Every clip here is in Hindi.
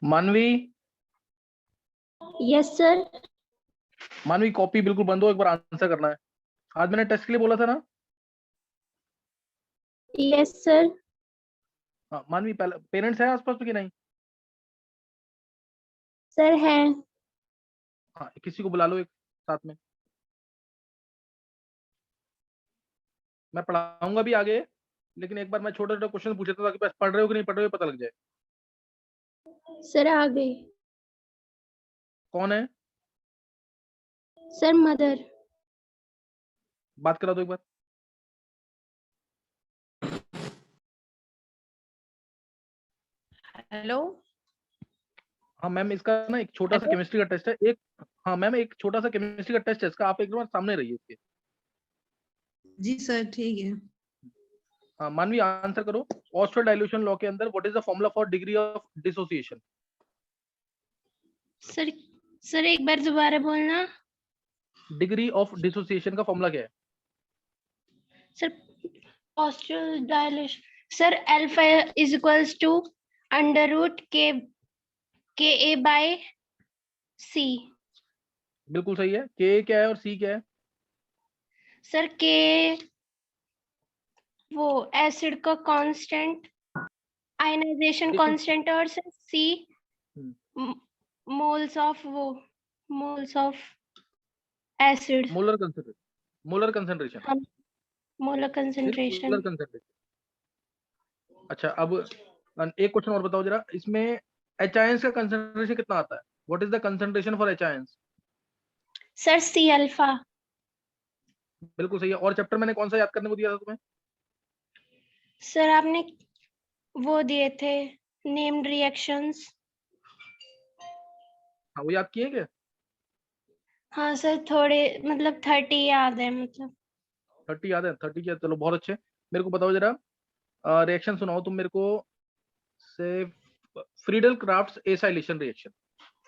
मानवी, यस सर। मानवी कॉपी बिल्कुल बंद हो, एक बार आंसर करना है। आज मैंने टेस्ट के लिए बोला था ना। Yes sir. हाँ मानवी, पहले पेरेंट्स है आसपास में कि नहीं? सर है। हाँ किसी को बुला लो एक साथ में, मैं पढ़ाऊंगा भी आगे, लेकिन एक बार मैं छोटा छोटा क्वेश्चन पूछ लेता हूं ताकि बस पढ़ रहे हो कि नहीं पढ़ रहे हो पता लग जाए। सर आ गई। कौन है? Sir mother. बात करा दो एक बार। हेलो। हाँ मैम, इसका ना एक छोटा सा हेलो। केमिस्ट्री का टेस्ट है एक। हाँ मैम, एक छोटा सा केमिस्ट्री का टेस्ट है इसका, आप एक बार सामने रहिए इसके। जी सर ठीक है। हाँ मानवी आंसर करो। ऑस्टर डाइल्यूशन लॉ के अंदर what is the formula for degree of dissociation? Sir sir एक बार दोबारा बोलना। डिग्री ऑफ डिसोसिएशन का फॉर्मूला क्या है? सर पोस्टल dilution. Sir alpha is equals to under root K A bye सी। बिल्कुल सही है। के क्या है और सी क्या है? सर के वो एसिड का कांस्टेंट, आयनाइजेशन देखो, कांस्टेंट, और sir C moles of acid. Molar concentration, molar concentration, हम मोलर कंसंट्रेशन। Molar concentration. अच्छा अब एक क्वेश्चन और बताओ जरा, इसमें एच आयंस का कंसंट्रेशन कितना आता है? What is the concentration for H ions? Sir C alpha. बिल्कुल सही है। और चैप्टर मैंने कौन सा याद करने को दिया था तुम्हें? सर आपने वो दिए थे नेम्ड रिएक्शंस। हाँ वो याद किए क्या? हाँ सर थोड़े मतलब 30 याद है मतलब। 30 याद है? 30 क्या, चलो बहुत अच्छे। मेरे को बताओ जरा, रिएक्शन सुनाओ तुम मेरे को। से Friedel Crafts acylation reaction,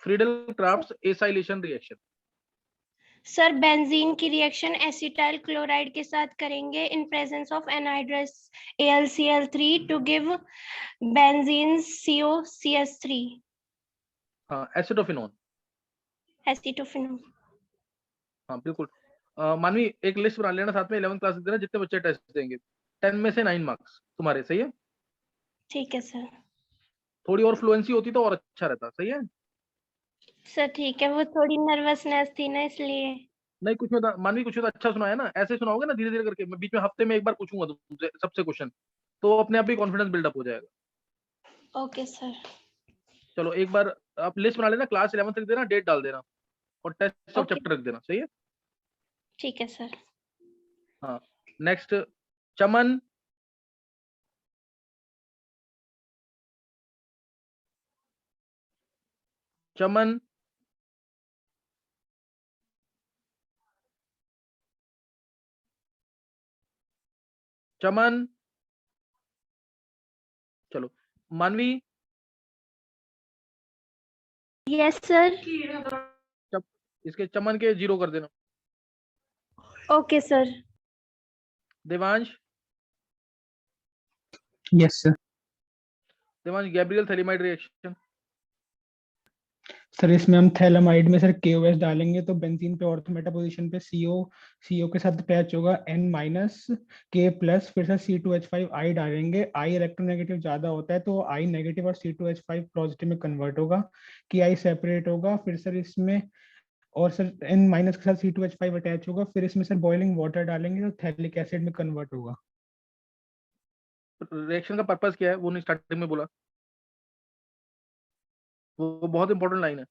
Friedel Crafts acylation reaction. Sir benzene की रिएक्शन एसिटाइल क्लोराइड के साथ करेंगे in presence of anhydrous AlCl3 to give benzene COCS3। हाँ एसिटोफिनोन। एसिटोफिनोन। हाँ बिल्कुल। मानवी एक लिस्ट बना लेना साथ में, 11th क्लास देना जितने बच्चे टेस्ट देंगे, 10 में से 9 मार्क्स तुम्हारे, सही है? ठीक है सर। थोड़ी और फ्लुएंसी होती तो और अच्छा रहता, सही है? सर ठीक है, वो थोड़ी नर्वसनेस थी ना इसलिए। नहीं कुछ में मानवी, कुछ में तो अच्छा सुनाया ना, ऐसे सुनाओगे ना धीरे धीरे करके, मैं बीच में हफ्ते में एक बार पूछूंगा तुमसे सबसे क्वेश्चन, तो अपने आप ही कॉन्फिडेंस बिल्डअप हो जाएगा। Okay sir. चलो एक बार आप लिस्ट बना लेना, क्लास 11th लिख देना, डेट डाल देना, और टेस्ट ऑफ ओके चैप्टर रख देना, सही है? ठीक है सर। हाँ नेक्स्ट, चमन, चमन, चमन। चलो मानवी, यस सर। इसके चमन के 0 कर देना। Okay sir. Devansh, yes sir. Devansh Gabriel phthalimide reaction. Sir इसमें हम थैलामाइड में सर KOH डालेंगे तो बेंजीन पे ऑर्थो मेटा पोजीशन पे CO के साथ अटैच होगा N माइनस K प्लस, फिर सर C2H5 I डालेंगे। I इलेक्ट्रोनेगेटिव ज्यादा होता है तो I नेगेटिव और C2H5 पॉजिटिव में कन्वर्ट होगा, कि I सेपरेट होगा। फिर सर इसमें और सर N माइनस के साथ C2H5 अटैच होगा, फिर इसमें सर बॉइलिंग वाटर डालेंगे तो थैलिक एसिड में कन्वर्ट होगा। रिएक्शन का पर्पस क्या है वो नहीं स्टार्टिंग में बोला, वो बहुत इंपॉर्टेंट लाइन है।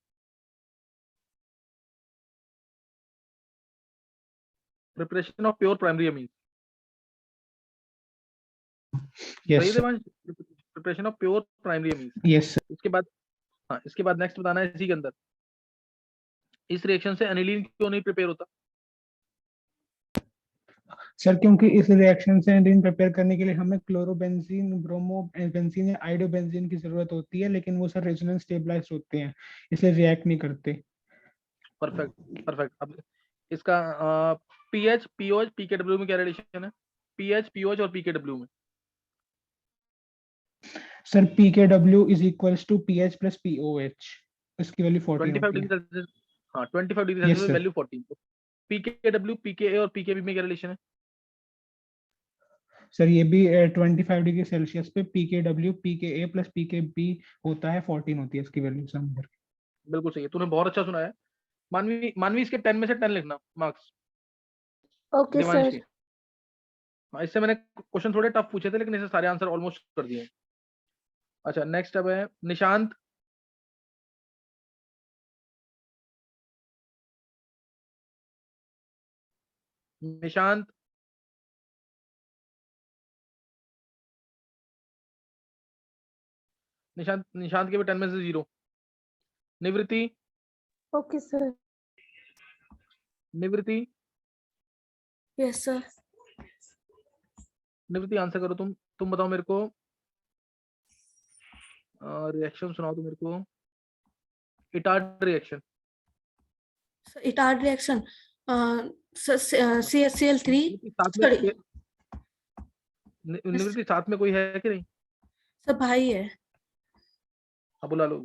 Preparation of pure primary amine, सही है yes sir. Devansh? Preparation of pure primary amine. Yes sir. इसके बाद, हाँ इसके बाद नेक्स्ट बताना है इसी के अंदर, इस रिएक्शन से एनिलीन क्यों नहीं प्रिपेयर होता? सर क्योंकि इस रिएक्शन से एंजाइम प्रिपेयर करने के लिए हमें क्लोरोबेंजीन, ब्रोमोबेंजीन या आयोडोबेंजीन की जरूरत होती है, लेकिन वो सर रेजोनेंस स्टेबलाइज्ड होते हैं, इसलिए रिएक्ट नहीं करते। Perfect perfect. अब इसका पीएच पीओएच पीकेडब्ल्यू में क्या रिलेशन है? पीएच पीओएच और पीकेडब्ल्यू में sir pKw is equals to pH plus POH, इसकी वैल्यू 14 25 होती डिग्री है। सेल्सियस, हाँ 25 degree Yes, Celsius sir. Value 14। तो pKw, pKa और pKb में क्या रिलेशन है? सर ये भी 25 डिग्री सेल्सियस पे pKw pKa प्लस pKb होता है, 14 होती है इसकी वैल्यू सर। बिल्कुल सही है, तूने बहुत अच्छा सुना है। मानवी, मानवी इसके 10 में से 10 लिखना मार्क्स। Okay Devanshi, sir. हाँ, इससे मैंने क्वेश्चन थोड़े टफ पूछे थे लेकिन इसे सारे आंसर ऑलमोस्ट कर दिए। अच्छा नेक्स्ट अब है निशांत। निशांत, निशांत, निशांत के भी 10 में से 0। निवृत्ति, ओके सर। निवृत्ति, यस सर। निवृत्ति आंसर करो तुम बताओ मेरे को, रिएक्शन सुनाओ तुम मेरे को, Etard reaction. Etard reaction CH3 साथ में सॉरी निवृत्ति साथ में कोई है कि नहीं? सब भाई है। हाँ बुला लो।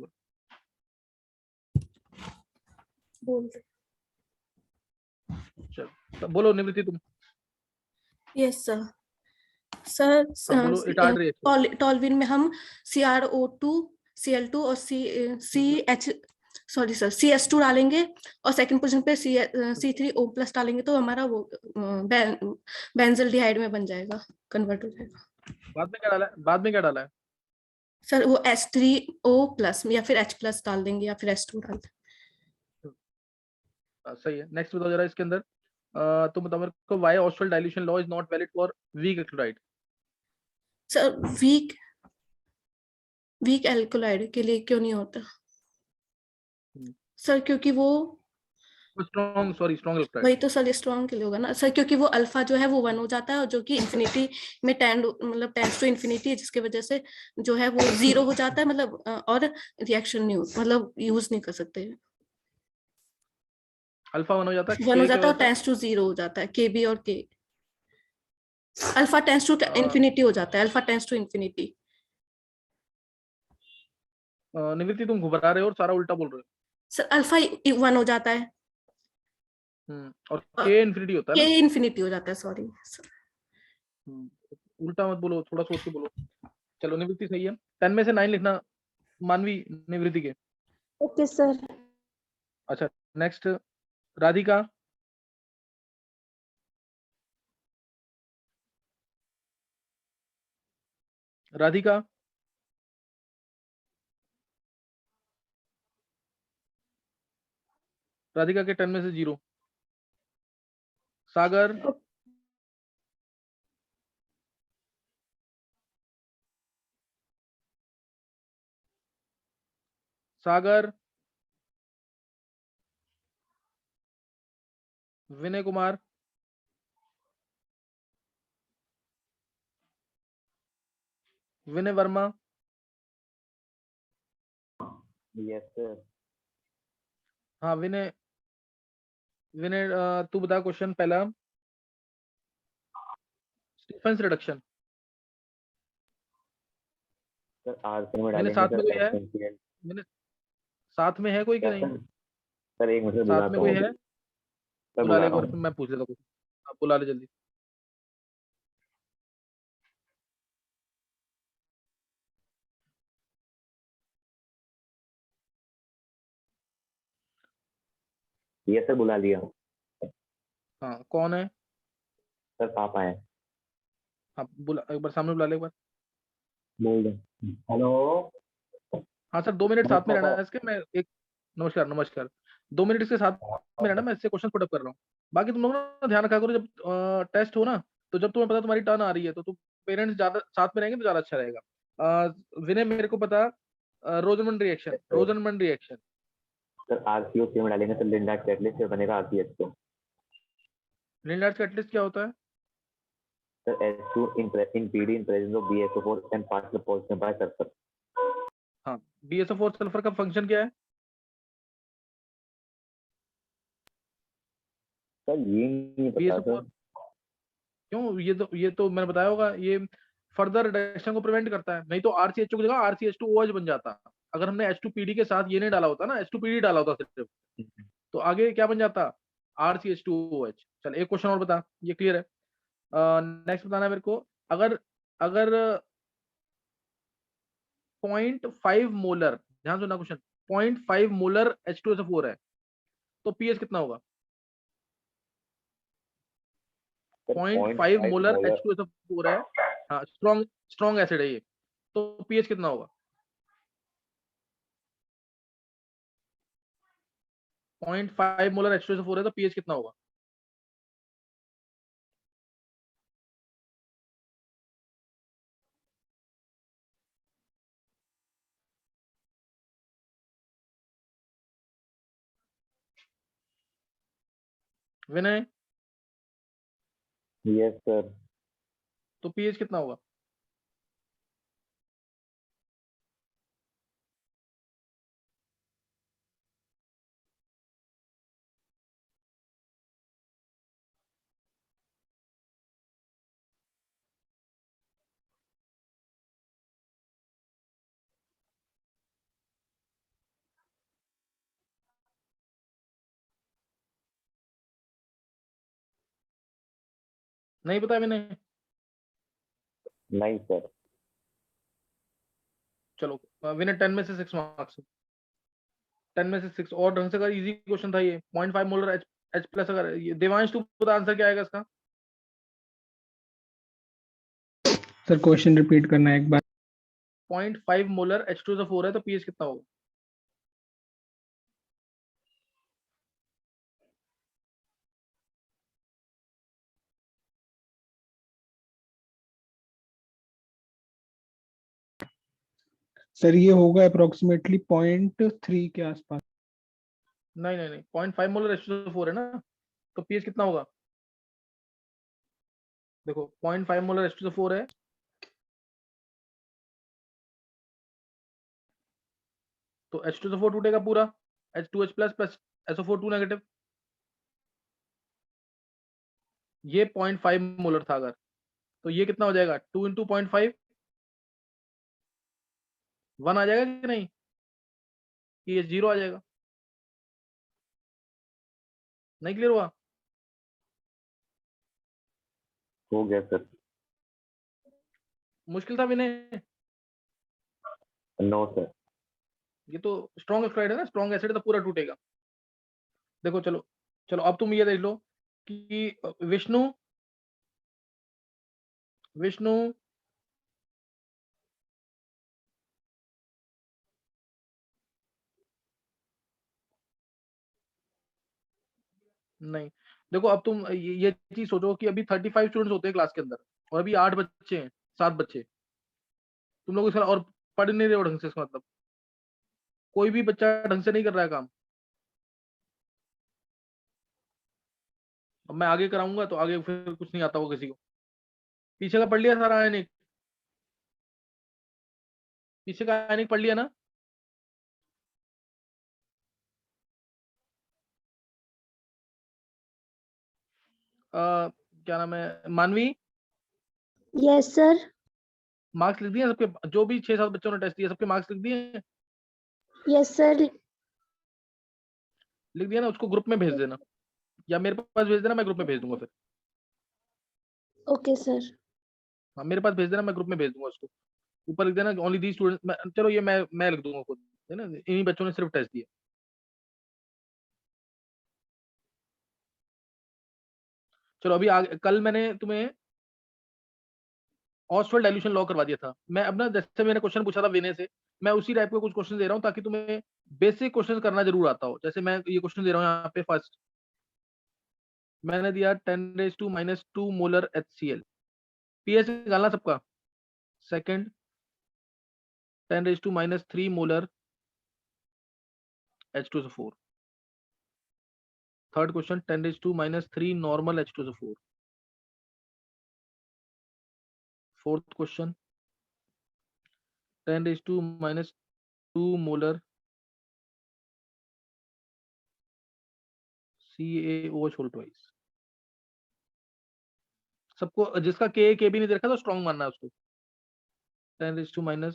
बोल चल तो बोलो निवृत्ति तुम। Yes sir. सर हाँ बोलो इटार्ड रिएक्शन। टॉल्विन में हम CrO2 Cl2 और CS2 डालेंगे और सेकंड पोजीशन पे C3O प्लस डालेंगे तो हमारा वो बेंजल्डिहाइड में बन जाएगा, कन्वर्ट हो जाएगा। बाद में क्या डाला है? बाद में क्या डाला है? सर वो H3O प्लस या फिर H प्लस डाल देंगे या फिर H2 डाल देंगे। सही है। नेक्स्ट बताओ जरा इसके अंदर, तुम बताओ मेरे को, why Ostwald dilution law is not valid for weak electrolyte. Sir weak electrolyte के लिए क्यों नहीं होता? सर क्योंकि वो स्ट्रॉन्ग, सॉरी स्ट्रॉन्ग एक्लोराइड। वही तो सर स्ट्रॉन्ग के लिए होगा ना सर, क्योंकि वो अल्फा जो है वो 1 हो जाता है और जो कि इन्फिनिटी में टेंड्स टू इन्फिनिटी है, जिसके वजह से जो है वो 0 हो जाता है, मतलब और रिएक्शन नहीं मतलब यूज नहीं कर सकते। अल्फा 1 हो जाता है, 1 हो के क्या जाता हो है और जाता है? टेंड्स टू 0 हो जाता है, KB और K। Alpha tends to infinity हो जाता है, अल्फा टेंड्स टू इन्फिनिटी। निवृत्ति तुम घबरा रहे हो और सारा उल्टा बोल रहे सर अल्फा 1 हो जाता है हो। और के इन्फिनिटी होता है K ना। इन्फिनिटी हो जाता है, सॉरी। उल्टा मत बोलो, थोड़ा सोच के बोलो। चलो निवृत्ति सही है। 10 में से 9 लिखना मानवी निवृत्ति के। Okay sir. अच्छा नेक्स्ट राधिका। राधिका, राधिका के 10 में से 0। सागर, सागर, विनय कुमार, विनय वर्मा। Yes sir. हाँ विनय, विनय तू बता क्वेश्चन पहला, स्टीफेंस रिडक्शन। सर आरसी में विनय डालेंगे साथ में सर कोई है? HCl। विनय साथ में है कोई कि क्या नहीं? सर? सर एक मिनट साथ बुलाता में कोई हूँ, है? सर बुला ले बुला एक रहा बार, फिर हूँ। मैं पूछ लेता हूँ। आप बुला ले जल्दी। यस सर बुला लिया। हाँ कौन है? सर पापा है। हाँ बुला, एक बार सामने बुला ले एक बार। बोल दो। हेलो। हाँ सर 2 मिनट साथ में रहना है इसके, मैं एक, नमस्कार नमस्कार, 2 मिनट इसके साथ में रहना, मैं इससे क्वेश्चन पुट अप कर रहा हूँ। बाकी तुम लोग ना ध्यान रखा करो, जब टेस्ट हो ना, तो जब तुम्हें पता तुम्हारी टर्न आ रही है तो तुम पेरेंट्स ज्यादा साथ में रहेंगे तो ज्यादा अच्छा रहेगा। विनय मेरे को पता, रोजमन रिएक्शन, रोजनमन रिएक्शन। सर RCO में डालेंगे सर लिंडार्ड कैटलिस्ट से बनेगा RCH2। लिंडार्ड कैटलिस्ट क्या होता है? Sir H2 in PD in presence of BSO4 and partial position by sulfur। हाँ BSO4 सल्फर का फंक्शन क्या है? सर ये नहीं पता BSO4 सर। क्यों, ये तो मैंने बताया होगा, ये फर्दर रिडक्शन को प्रिवेंट करता है। नहीं तो RCHO की जगह RCH2OH बन जाता अगर हमने H2PD के साथ ये नहीं डाला होता ना, H2PD डाला होता सिर्फ, तो आगे क्या बन जाता, RCH2OH। चल एक क्वेश्चन और बता, ये क्लियर है। नेक्स्ट बताना है मेरे को, अगर अगर 0.5 मोलर, ध्यान सुनना क्वेश्चन, 0.5 मोलर H2SO4 है तो पीएच कितना होगा? 0.5 मोलर H2SO4 है, हाँ स्ट्रॉन्ग एसिड है ये, तो पीएच कितना होगा? 0.5 मोलर H2SO4 है तो पीएच कितना होगा? विनय, यस सर। तो पीएच कितना होगा? नहीं पता विनय? नहीं सर। चलो विनय 10 में से 6 मार्क्स, 10 में से 6, और ढंग से कर, इजी क्वेश्चन था ये। 0.5 मोलर H प्लस, अगर ये देवांश तू बता आंसर क्या आएगा इसका? सर क्वेश्चन रिपीट करना है एक बार। 0.5 मोलर H2SO4 है तो पीएच कितना होगा? सर ये होगा अप्रोक्सीमेटली 0.3 के आसपास। नहीं नहीं नहीं, 0.5 मोलर H2SO4 है ना, तो पीएच कितना होगा? देखो 0.5 मोलर H2SO4 है, तो H2SO4 टूटेगा पूरा, H2H plus plus SO4 2 negative, ये 0.5 मोलर था अगर, तो ये कितना हो जाएगा? 2 इंटू 0.5, 1 आ जाएगा कि नहीं, कि ये 0 आ जाएगा? नहीं क्लियर हुआ? हो गया सर। मुश्किल था विनय? No sir. ये तो स्ट्रॉन्ग क्लोराइड है ना, स्ट्रॉन्ग एसिड तो पूरा टूटेगा। देखो चलो चलो, अब तुम ये देख लो कि विष्णु विष्णु नहीं, देखो अब तुम ये चीज सोचो कि अभी 35 स्टूडेंट्स होते हैं क्लास के अंदर, और अभी 8 बच्चे हैं, 7 बच्चे, तुम लोग इसका और पढ़ नहीं रहे हो ढंग से, इसका मतलब कोई भी बच्चा ढंग से नहीं कर रहा है काम। अब मैं आगे कराऊंगा तो आगे फिर कुछ नहीं आता होगा किसी को। पीछे का पढ़ लिया सारा आयनिक? पीछे का आयनिक पढ़ लिया ना? क्या नाम है, मानवी? Yes sir. मार्क्स लिख दिए सबके, जो भी 6-7 बच्चों ने टेस्ट दिया सबके मार्क्स लिख दिए? Yes sir. लिख दिया ना, उसको ग्रुप में भेज देना, या मेरे पास भेज देना, मैं ग्रुप में भेज दूंगा फिर। Okay sir. हाँ मेरे पास भेज देना, मैं ग्रुप में भेज दूंगा उसको। ऊपर लिख देना ओनली दी स्टूडेंट, चलो ये मैं लिख दूंगा खुद, है ना, इन्हीं बच्चों ने सिर्फ टेस्ट दिया। चलो अभी आगे, कल मैंने तुम्हें ऑस्वाल्ड डाइल्यूशन लॉ करवा दिया था। मैं अब ना, जैसे मैंने क्वेश्चन पूछा था विनय से, मैं उसी टाइप के कुछ क्वेश्चन दे रहा हूँ ताकि तुम्हें बेसिक क्वेश्चन करना जरूर आता हो। जैसे मैं ये क्वेश्चन दे रहा हूँ यहाँ पे, फर्स्ट मैंने दिया 10⁻² मोलर HCl, पीएच निकालना सबका। Second 10⁻³ molar H2SO4। Third question 10⁻³ normal H2SO4। Fourth question 10⁻² molar CaOH whole twice. सबको, जिसका के भी नहीं दे रखा तो स्ट्रॉन्ग मानना है उसको। 10⁻⁴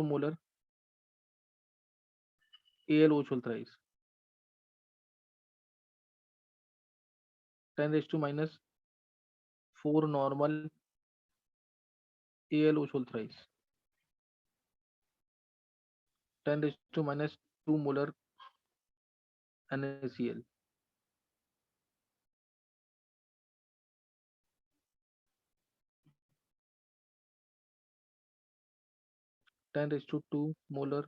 molar AlO thrice. 10⁻⁴ normal AlO thrice. 10⁻² molar NaCl. 10⁻² molar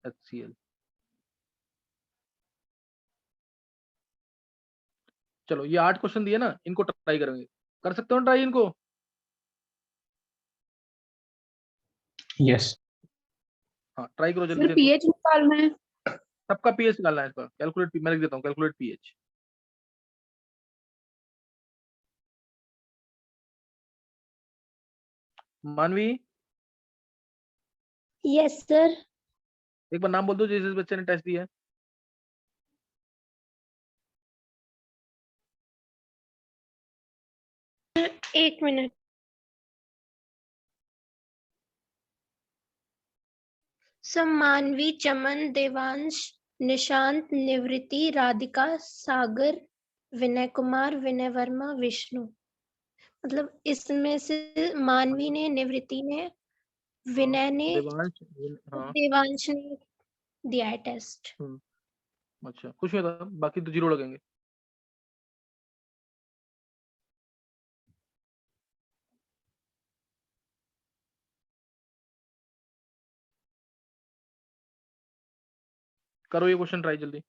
HCl. चलो ये 8 क्वेश्चन दिए ना, इनको ट्राई करेंगे, कर सकते हो ट्राई इनको? यस हाँ ट्राई करो सर जल्दी से। पीएच निकालना है। सबका पीएच निकालना है इसका। कैलकुलेट, मैं लिख देता हूँ कैलकुलेट पीएच। मानवी यस सर। एक बार नाम बोल दो जिस बच्चे ने टेस्ट दिया है। एक मिनट। मानवी, चमन, देवांश, निशांत, निवृत्ति, राधिका, सागर, विनय कुमार, विनय वर्मा, विष्णु। मतलब इसमें से मानवी ने, निवृत्ति ने, विनय ने, देवांश, हाँ देवांश ने दिया है टेस्ट। अच्छा कुछ नहीं होता, बाकी तो 0 लगेंगे। करो ये क्वेश्चन ट्राई जल्दी।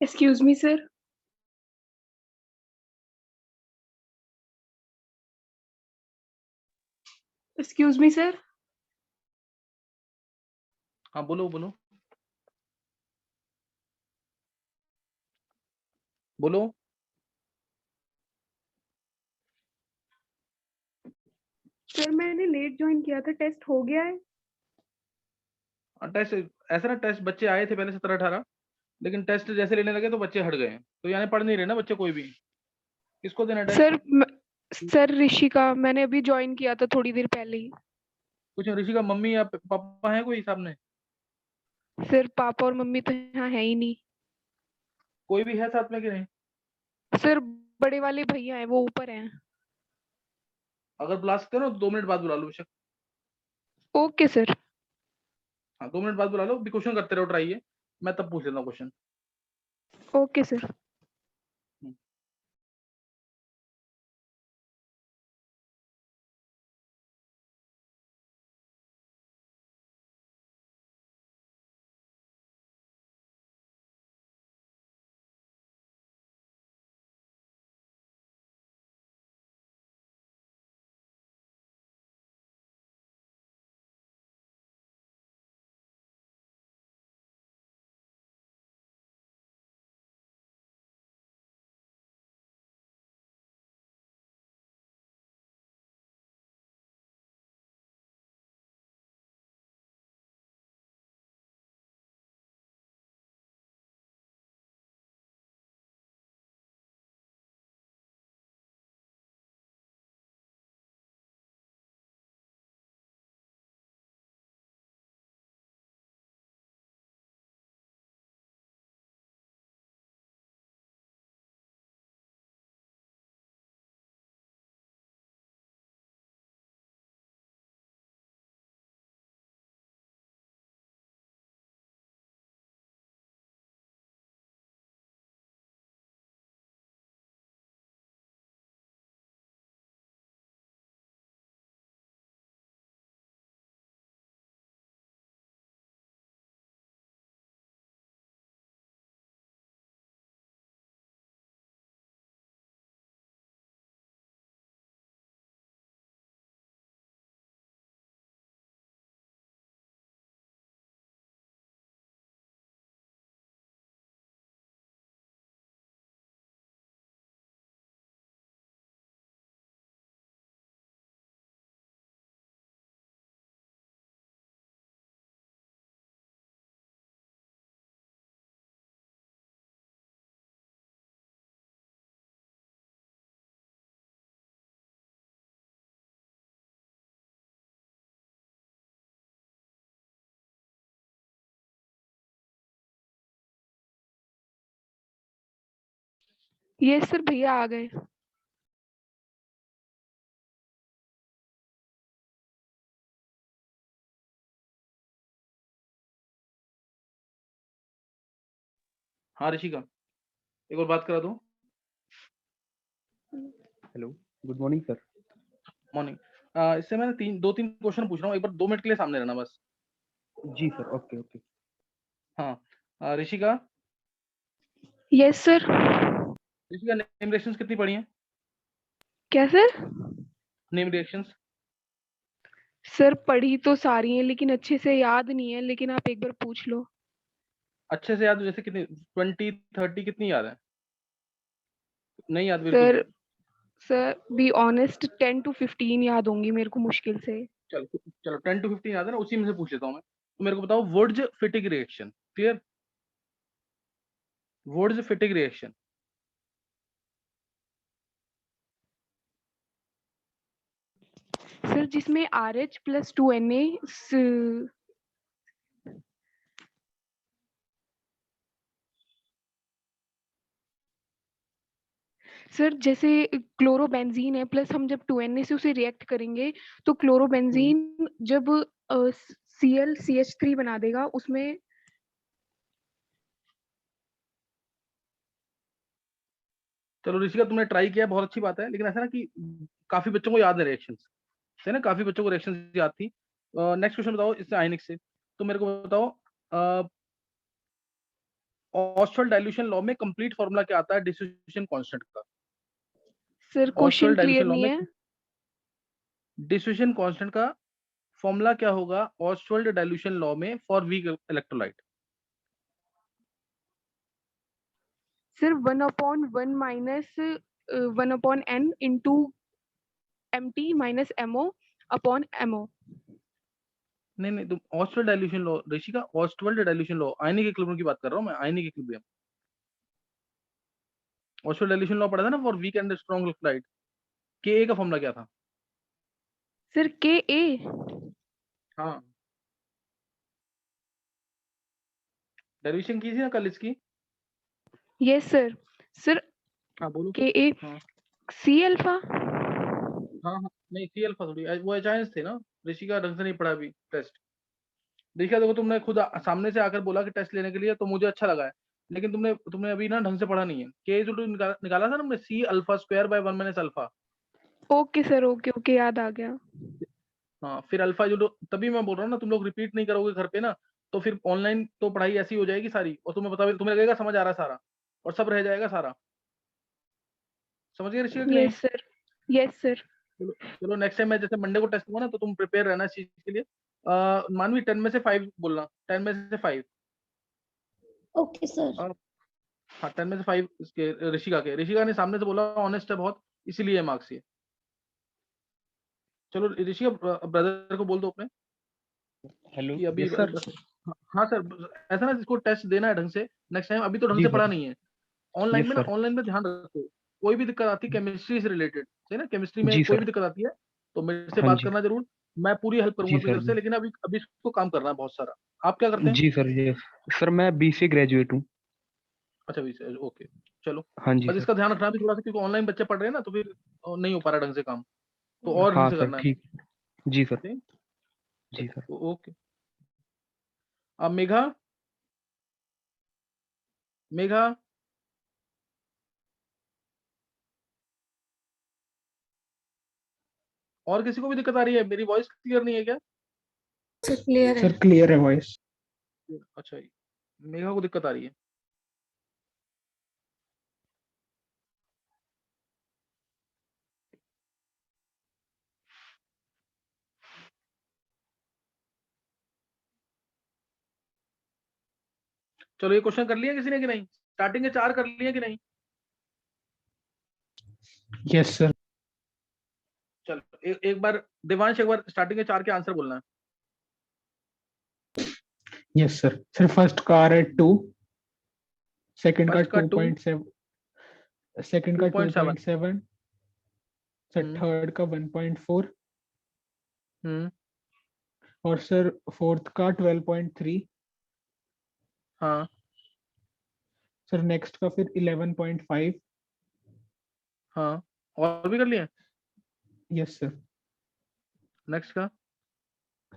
Excuse me sir. Excuse me sir. हाँ बोलो बोलो बोलो। सर मैंने लेट ज्वाइन किया था, टेस्ट हो गया है? टेस्ट ऐसा ना, टेस्ट बच्चे आए थे पहले 17-18, लेकिन टेस्ट जैसे लेने लगे तो बच्चे हट गए, तो यानी पढ़ नहीं रहे ना बच्चे कोई भी। किसको देना टेस्ट? सर ऋषिका, मैंने अभी ज्वाइन किया था थोड़ी देर पहले ही। कुछ ऋषि का मम्मी या पापा है कोई सामने? सर पापा और मम्मी तो यहाँ है ही नहीं। कोई भी है साथ में कि नहीं? सर बड़े वाले भैया हैं, वो ऊपर हैं। अगर बुला सकते हो ना 2 मिनट बाद बुला लो बेशक। Okay sir. हाँ 2 मिनट बाद बुला लो, भी क्वेश्चन करते रहो, ट्राई है, मैं तब पूछ लेता हूँ question. Okay sir. Yes sir, भैया आ गए। हाँ ऋषिका, एक और बात करा दो। Hello, good morning sir. Morning. इससे मैं 2-3 क्वेश्चन पूछ रहा हूँ, एक बार 2 मिनट के लिए सामने रहना बस। जी सर, ओके ओके। हाँ Rishika, yes sir. Rishika name reactions कितनी पढ़ी हैं? क्या सर? नेम रिएक्शंस सर पढ़ी तो सारी हैं लेकिन अच्छे से याद नहीं है, लेकिन आप एक बार पूछ लो। अच्छे से याद हो, जैसे कितनी 20-30 कितनी याद है? नहीं याद बिल्कुल? Sir sir be honest 10 to 15 याद होंगी मेरे को मुश्किल से। चलो 10 to 15 याद है ना, उसी में से पूछ लेता हूँ मैं। तो मेरे को बताओ Wurtz Fittig reaction. Clear? Wurtz Fittig reaction. Sir जिसमें RH + 2Na सर जैसे क्लोरोबेंजीन है प्लस हम जब 2Na से उसे रिएक्ट करेंगे तो क्लोरोबेंजीन जब ClCH3 बना देगा उसमें। चलो ऋषिका, तुमने ट्राई किया, बहुत अच्छी बात है, लेकिन ऐसा ना कि काफी बच्चों को याद है रिएक्शंस, है ना, काफी बच्चों को रिएक्शंस याद थी। नेक्स्ट क्वेश्चन बताओ इससे आयनिक से। तो मेरे को बताओ ऑस्टल डाइल्यूशन लॉ में कंप्लीट फार्मूला क्या आता है डिसोसिएशन कांस्टेंट का? Sir question Ostwald clear dilution law नहीं में है। डिसोसिएशन कांस्टेंट का फॉर्मूला क्या होगा ऑस्टल डाइल्यूशन लॉ में for weak electrolyte? Sir 1/1 minus 1/n into MT minus MO upon MO। नहीं, तुम Ostwald dilution law Rishika, Ostwald dilution law ionic equilibrium की बात कर रहा हूँ मैं, ionic equilibrium. Ostwald dilution law पढ़ा था ना for weak and strong electrolyte. के का फॉर्मूला क्या था? Sir Ka। हाँ, डेरिवेशन की थी ना कल इसकी। Yes sir. सर हाँ बोलो। Ka हाँ C अल्फा। हाँ हाँ, नहीं सी अल्फा थोड़ी, वो एचाइंस थे ना। ऋषिका ढंग से नहीं पढ़ा अभी टेस्ट। ऋषिका देखो, तुमने खुद सामने से आकर बोला कि टेस्ट लेने के लिए, तो मुझे अच्छा लगा है, लेकिन तुमने अभी ना ढंग से पढ़ा नहीं है। के इज टू निकाला था ना हमने, C alpha square by 1 minus alpha. Okay sir, okay okay, याद आ गया। हाँ, फिर अल्फा जो, तभी मैं बोल रहा हूँ ना, तुम लोग रिपीट नहीं करोगे घर पे ना, तो फिर ऑनलाइन तो पढ़ाई ऐसी हो जाएगी सारी, और तुम्हें पता, तुम्हें लगेगा समझ आ रहा है सारा, और सब रह जाएगा सारा। समझ गए ऋषिका कि नहीं? Yes sir, yes sir. चलो चलो, नेक्स्ट टाइम मैं जैसे मंडे को टेस्ट हुआ ना, तो तुम प्रिपेयर रहना इस चीज के लिए। मानवी 10 में से 5 बोलना, 10 में से 5। Okay sir. हाँ 10 में से 5 इसके ऋषिका ने सामने से बोला ऑनेस्ट है बहुत, इसीलिए मार्क्स ये। चलो ऋषिका, ब्रदर को बोल दो अपने हेलो कि अभी यस सर। हाँ सर, ऐसा ना, इसको टेस्ट देना है ढंग से नेक्स्ट टाइम। अभी तो ढंग जी से पढ़ा सर। नहीं है। ऑनलाइन यस में ना, सर। ऑनलाइन में ध्यान रखो, कोई भी दिक्कत आती है केमिस्ट्री से रिलेटेड, है ना, केमिस्ट्री में जी कोई भी सर। दिक्कत आती है तो मेरे से हाँ बात जी। करना जरूर। मैं पूरी हेल्प करूंगा जी अपनी सर तरफ से, जी। लेकिन अभी अभी इसको काम करना है बहुत सारा। आप क्या करते हैं? जी सर जी। सर मैं BCA ग्रेजुएट हूँ। अच्छा भी, ओके। चलो, हाँ जी बस सर। इसका ध्यान रखना भी थोड़ा सा, क्योंकि ऑनलाइन बच्चे पढ़ रहे हैं ना, तो फिर नहीं हो पा रहा ढंग से काम, तो और ढंग हाँ से सर करना है। ठीक। जी सर। ठीक? जी सर। चलो ओके। अब मेघा, मेघा, और किसी को भी दिक्कत आ रही है? मेरी वॉइस क्लियर नहीं है क्या? सर क्लियर है। सर क्लियर है वॉइस। अच्छा, मेघा को दिक्कत आ रही है। चलो, ये क्वेश्चन कर लिया किसी ने कि नहीं? स्टार्टिंग के 4 कर लिए कि नहीं? Yes sir. चलो एक बार देवांश, एक बार स्टार्टिंग के 4 के आंसर बोलना है। Yes sir. सर फर्स्ट का आ रहा है 2, सेकंड का फर्स्ट का 2, 2.7, सेकंड का 2.7। 2.7, सर हम्म थर्ड का 1.4, हम्म और सर फोर्थ का 12.3, हाँ सर नेक्स्ट का फिर 11.5। हाँ, और भी कर लिए? Yes sir. नेक्स्ट का?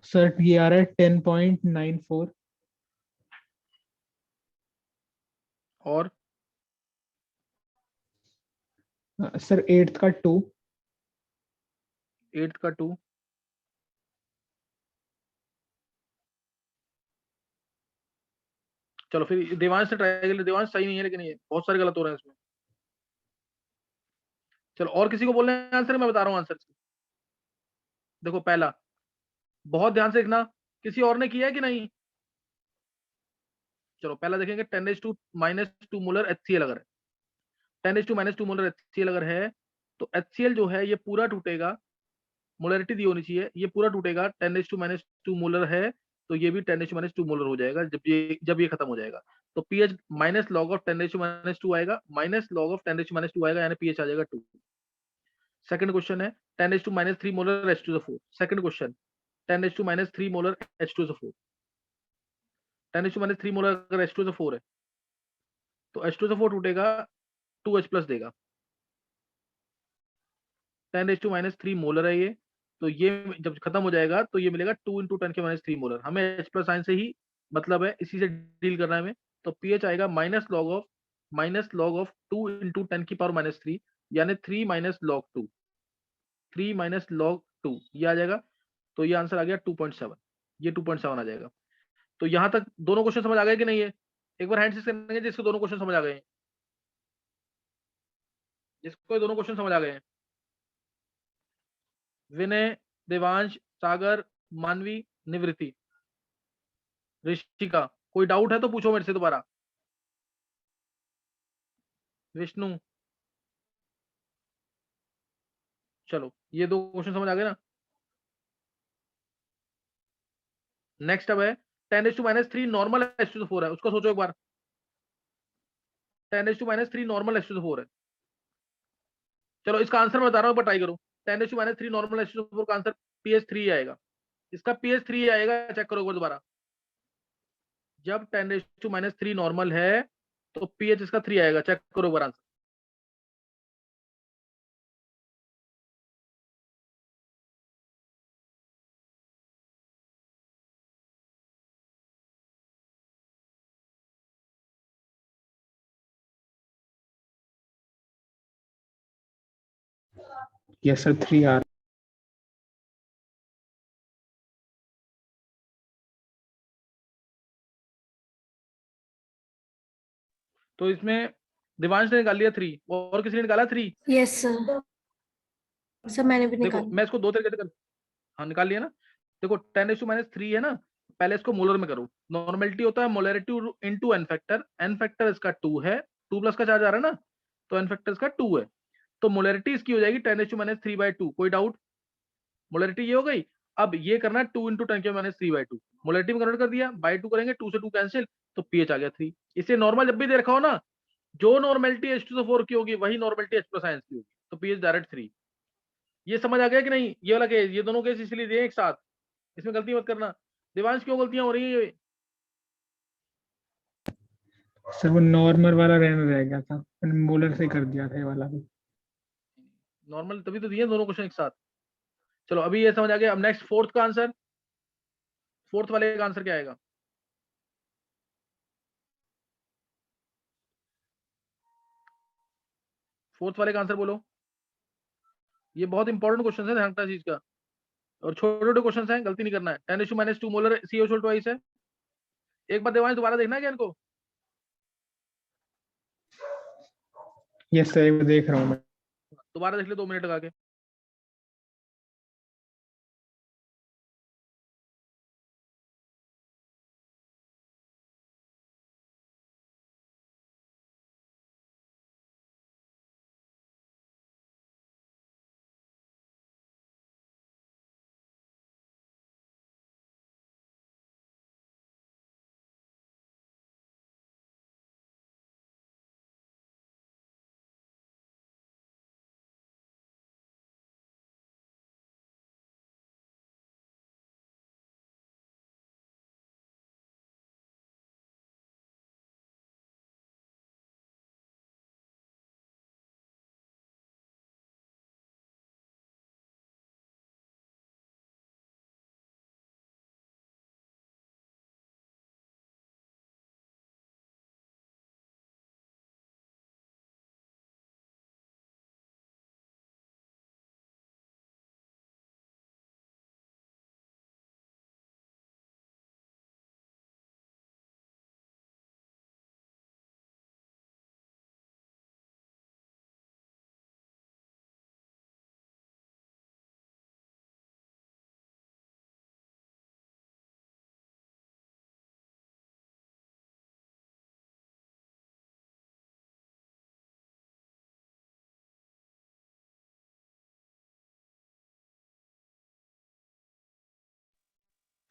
सर ये आ रहा है 10.94, और सर एट्थ का 2, 8 का 2। चलो फिर देवांश से ट्राई कर ले। देवांश सही नहीं है, लेकिन ये बहुत सारे गलत हो रहे हैं इसमें। चलो, और किसी को बोलना है आंसर? मैं बता रहा हूँ आंसर। देखो पहला, बहुत ध्यान से देखना, किसी और ने किया है कि नहीं? चलो पहला देखेंगे, 10⁻⁻² मोलर HCl अगर है, 10⁻² मोलर HCl अगर है, तो HCl जो है ये पूरा टूटेगा। मोलरिटी दी होनी चाहिए, ये पूरा टूटेगा। 10⁻² मोलर है, तो ये भी 10⁻² मोलर हो जाएगा जब ये खत्म हो जाएगा। तो पीएच माइनस लॉग ऑफ 10⁻² आएगा, माइनस लॉग ऑफ 10⁻² आएगा, यानी पीएच आ जाएगा 2। सेकंड क्वेश्चन है 10⁻³ molar H2SO4। Second question, 10⁻³ molar H2SO4। 10⁻³ molar अगर H2SO4 है, तो H2SO4 टूटेगा, 2H+ देगा। 10⁻³ मोलर है ये, तो ये जब खत्म हो जाएगा तो ये मिलेगा 2 × 10⁻³ मोलर। हमें H+ साइन से ही मतलब है, इसी से डील करना है हमें। तो पीएच आएगा माइनस लॉग ऑफ 2 × 10⁻³ यानी 3 माइनस लॉग 2, 3 माइनस लॉग 2 ये आ जाएगा। तो ये आंसर आ गया 2.7, ये 2.7 आ जाएगा। तो यहाँ तक दोनों क्वेश्चन समझ आ गए कि नहीं है? एक बार हैंड सीज करेंगे जिसको दोनों क्वेश्चन समझ आ गए हैं, जिसको दोनों क्वेश्चन समझ आ गए हैं। विनय, देवांश, सागर, मानवी, निवृत्ति, ऋषिका। कोई डाउट है तो पूछो मेरे से दोबारा। विष्णु। चलो, ये 2 क्वेश्चन समझ आ गए ना? नेक्स्ट अब है 10⁻³ नॉर्मल H2SO4 है, उसको सोचो एक बार। 10⁻³ नॉर्मल H2SO4 है। चलो इसका आंसर मैं बता रहा हूं, ट्राई करो। 10⁻³ नॉर्मल H2SO4 का आंसर pH3 आएगा। इसका pH3 आएगा, चेक करो एक बार दोबारा। जब 10⁻³ नॉर्मल है तो pH इसका 3 आएगा, चेक करो एक बार आंसर। यस सर 3 आ तो इसमें दिवांश ने निकाल लिया 3 और किसी ने निकाला 3। यस सर, सर मैंने भी देखो निकाला। मैं इसको दो तरीके से कर, हाँ निकाल लिया ना। देखो 10⁻³ है ना, पहले इसको मोलर में करो। नॉर्मेलिटी होता है molarity into n factor, n factor इसका 2 है, 2 प्लस का चार्ज आ रहा है ना, तो एन फैक्टर इसका 2 है, तो मोलरिटी इसकी हो जाएगी 10⁻³ कोई डाउट? मोलरिटी ये हो गई। अब ये करना है 2 × 10⁻³ मोलरिटी में कन्वर्ट कर दिया, बाई 2 करेंगे, 2 से 2 कैंसिल, तो पीएच आ गया 3। इसे नॉर्मल जब भी दे रखा हो ना, जो नॉर्मेलिटी H2SO4 की होगी वही नॉर्मेलिटी H+ आयंस की होगी, तो पीएच डायरेक्ट 3। ये समझ आ गया कि नहीं? ये वाला केस, ये दोनों केस इसलिए दिए एक साथ, इसमें गलती मत करना। दिवांश क्यों गलतियां हो रही है? सर वो नॉर्मल वाला रहने रह गया था, मैंने मोलर से कर दिया था ये वाला भी। नॉर्मल तभी तो दिए दोनों क्वेश्चन एक साथ। चलो अभी ये समझ आ गया। अब नेक्स्ट फोर्थ का आंसर, फोर्थ वाले का आंसर क्या आएगा? फोर्थ वाले का आंसर बोलो। ये बहुत इंपॉर्टेंट क्वेश्चन है, ध्यान रखना चीज का, और छोटे छोटे क्वेश्चन हैं, गलती नहीं करना है। 10⁻² मोलर CH ट्वाइस है। एक बार देवांश दोबारा देखना है क्या इनको? यस सर वो देख रहा हूँ मैं। दोबारा देख ले 2 मिनट लगा के।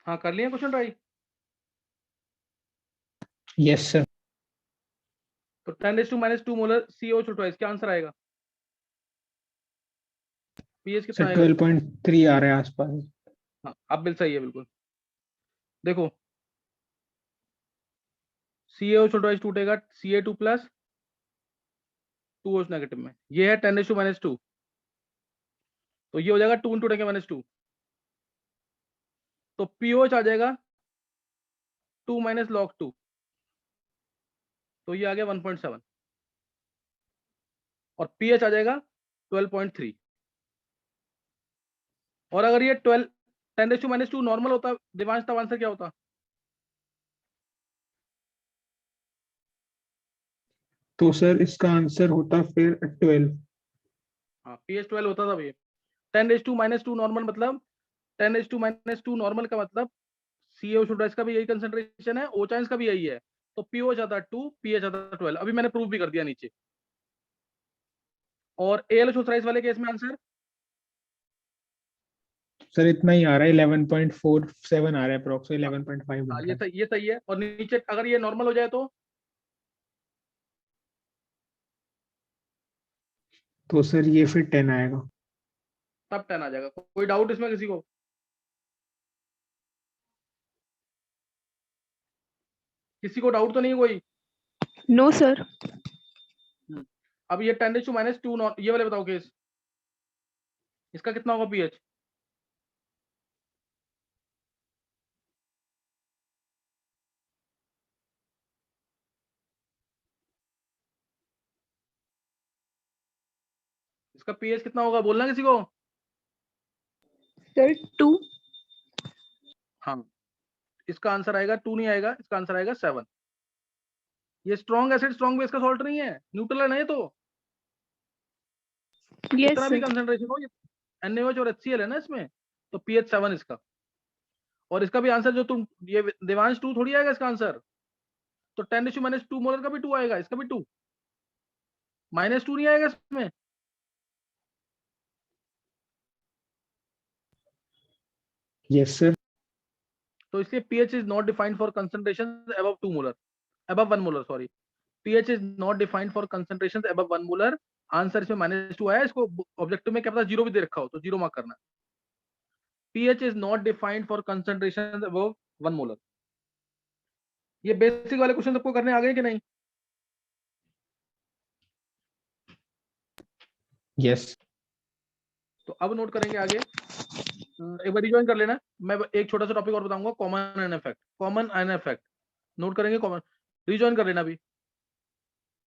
हाँ कर लिया क्वेश्चन ट्राई। Yes sir. तो 10⁻² मोलर CH ट्वाइस क्या आंसर आएगा? पीएच कितना सर आएगा? 12.3 आ रहा है आसपास। हाँ अब बिल सही है बिल्कुल। देखो CH ट्वाइस टूटेगा Ca2+ 2H नेगेटिव में, ये है 10⁻², तो ये हो जाएगा 2 × 10⁻², तो POH आ जाएगा 2 - log 2, तो ये आ गया 1.7, और pH आ जाएगा 12.3। और अगर ये 10⁻² नॉर्मल होता दिवांश, तब आंसर क्या होता? तो सर इसका आंसर होता फिर 12। हाँ pH 12 होता था भैया। 10⁻² नॉर्मल मतलब 10⁻² नॉर्मल का मतलब CH का भी यही कंसेंट्रेशन है, ओचाइंस का भी यही है, तो POH आता 2, pH आता 12। अभी मैंने प्रूफ भी कर दिया नीचे। और AlO वाले केस में आंसर सर इतना ही आ रहा है 11.47 आ रहा है अप्रोक्स 11.5 हाँ बन रहा है। ये सही है। और नीचे अगर ये नॉर्मल हो जाए तो सर ये फिर 10 आएगा। तब 10 आ जाएगा। कोई डाउट इसमें किसी को? किसी को डाउट तो नहीं है कोई? No sir. अब ये 10⁻², ये वाले बताओ केस, इसका कितना होगा pH? इसका पीएच कितना होगा, बोलना किसी को? सर 2। हाँ, इसका आंसर आएगा 2 नहीं आएगा, इसका आंसर आएगा 7। ये स्ट्रॉन्ग एसिड स्ट्रॉन्ग बेस का सॉल्ट नहीं है, न्यूट्रल है ना ये तो। यस कितना भी सर। कंसंट्रेशन हो, ये NaOH और HCl है ना इसमें, तो pH 7 इसका। और इसका भी आंसर जो तुम ये देवांश 2 थोड़ी आएगा इसका आंसर, तो 10⁻² मोलर का भी 2 आएगा, इसका भी 2, -2 नहीं आएगा इसमें। Yes sir. तो इसलिए pH is not defined for concentration above 2 molar, above 1 molar, sorry. pH is not defined for concentration above 1 molar. Answer इसमें -2 आया, इसको ऑब्जेक्टिव में क्या पता 0 भी दे रखा हो तो 0 मार्क करना। pH is not defined for concentration above 1 molar. ये बेसिक वाले क्वेश्चन सबको करने आ गए कि नहीं? यस। तो अब नोट करेंगे आगे। एक बार रिजॉइन कर लेना, मैं एक छोटा सा टॉपिक और बताऊंगा, common ion effect. Common ion effect note करेंगे, कॉमन रिजॉइन कर लेना अभी।